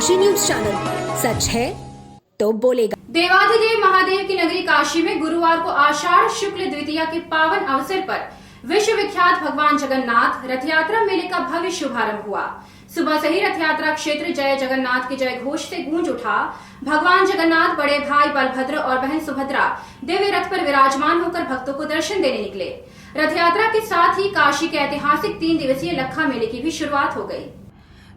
Kashi news channel, सच है तो बोलेगा। देवाधिदेव महादेव की नगरी काशी में गुरुवार को आषाढ़ शुक्ल द्वितीया के पावन अवसर पर विश्व विख्यात भगवान जगन्नाथ रथ यात्रा मेले का भव्य शुभारंभ हुआ। सुबह से ही रथ यात्रा क्षेत्र जय जगन्नाथ के जय घोष से गूंज उठा। भगवान जगन्नाथ बड़े भाई बलभद्र और बहन सुभद्रा दिव्य रथ पर विराजमान होकर भक्तों को दर्शन देने निकले। रथ यात्रा के साथ ही काशी के ऐतिहासिक 3 दिवसीय लखा मेले की भी शुरुआत हो गई।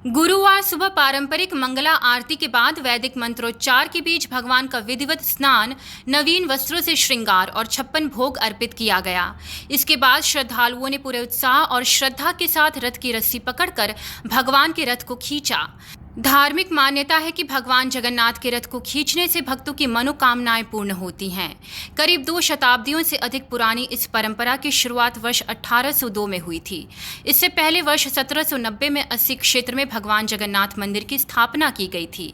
गुरुवार सुबह पारंपरिक मंगला आरती के बाद वैदिक मंत्रोच्चार के बीच भगवान का विधिवत स्नान, नवीन वस्त्रों से श्रृंगार और 56 भोग अर्पित किया गया। इसके बाद श्रद्धालुओं ने पूरे उत्साह और श्रद्धा के साथ रथ की रस्सी पकड़कर भगवान के रथ को खींचा। धार्मिक मान्यता है कि भगवान जगन्नाथ के रथ को खींचने से भक्तों की मनोकामनाएं पूर्ण होती हैं। करीब 2 शताब्दियों से अधिक पुरानी इस परंपरा की शुरुआत वर्ष 1802 में हुई थी। इससे पहले वर्ष 1790 में अस्सी क्षेत्र में भगवान जगन्नाथ मंदिर की स्थापना की गई थी।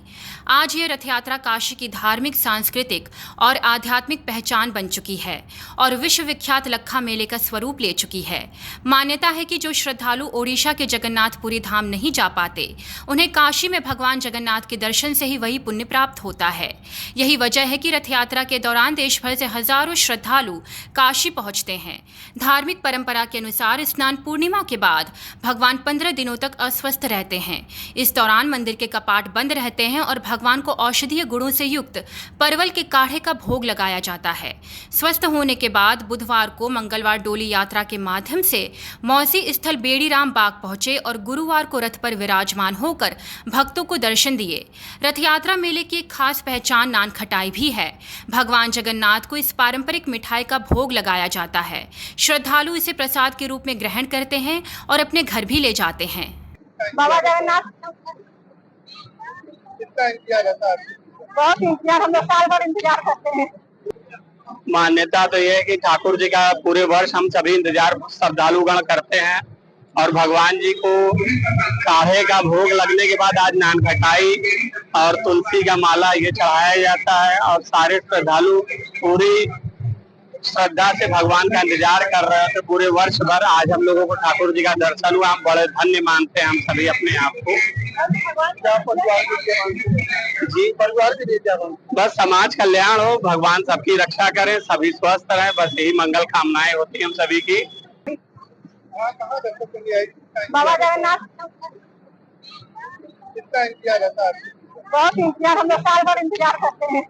आज यह रथ यात्रा काशी की धार्मिक, सांस्कृतिक और आध्यात्मिक पहचान बन चुकी है और विश्व विख्यात लखा मेले का स्वरूप ले चुकी है। मान्यता है कि जो श्रद्धालु ओडिशा के जगन्नाथपुरी धाम नहीं जा पाते, उन्हें काशी में भगवान जगन्नाथ के दर्शन से ही वही पुण्य प्राप्त होता है। यही वजह है कि रथ यात्रा के दौरान देश भर से हजारों श्रद्धालु काशी पहुंचते हैं। धार्मिक परंपरा के अनुसार स्नान पूर्णिमा के बाद भगवान 15 दिनों तक अस्वस्थ रहते हैं। इस दौरान मंदिर के कपाट बंद रहते हैं और भगवान को औषधीय गुणों से युक्त परवल के काढ़े का भोग लगाया जाता है। स्वस्थ होने के बाद बुधवार को मंगलवार डोली यात्रा के माध्यम से मौसी स्थल बेड़ीराम बाग पहुंचे और गुरुवार को रथ पर विराजमान होकर भक्तों को दर्शन दिए। रथ यात्रा मेले की एक खास पहचान नान खटाई भी है। भगवान जगन्नाथ को इस पारंपरिक मिठाई का भोग लगाया जाता है। श्रद्धालु इसे प्रसाद के रूप में ग्रहण करते हैं और अपने घर भी ले जाते हैं। बाबा जगन्नाथ कितना इंतजार रहता है? बहुत इंतजार, हम लोग साल भर इंतजार करते हैं। मान्यता तो ये है कि ठाकुर जी का पूरे वर्ष हम सभी इंतजार श्रद्धालुगण करते हैं और भगवान जी को काढ़े का भोग लगने के बाद आज नान खटाई और तुलसी का माला ये चढ़ाया जाता है और सारे श्रद्धालु पूरी श्रद्धा से भगवान का इंतजार कर रहे थे पूरे वर्ष भर। आज हम लोगों को ठाकुर जी का दर्शन हुआ, हम बड़े धन्य मानते हैं हम सभी अपने आप को। जी परिवार के लिए क्या बस समाज कल्याण हो, भगवान सबकी रक्षा करें, सभी स्वस्थ रहें, बस यही मंगल कामनाएं होती हैं हम सभी की। बाबा जगन्नाथ कितना इंतजार रहता है? बहुत इंतजार, हम लोग साल भर इंतजार करते हैं।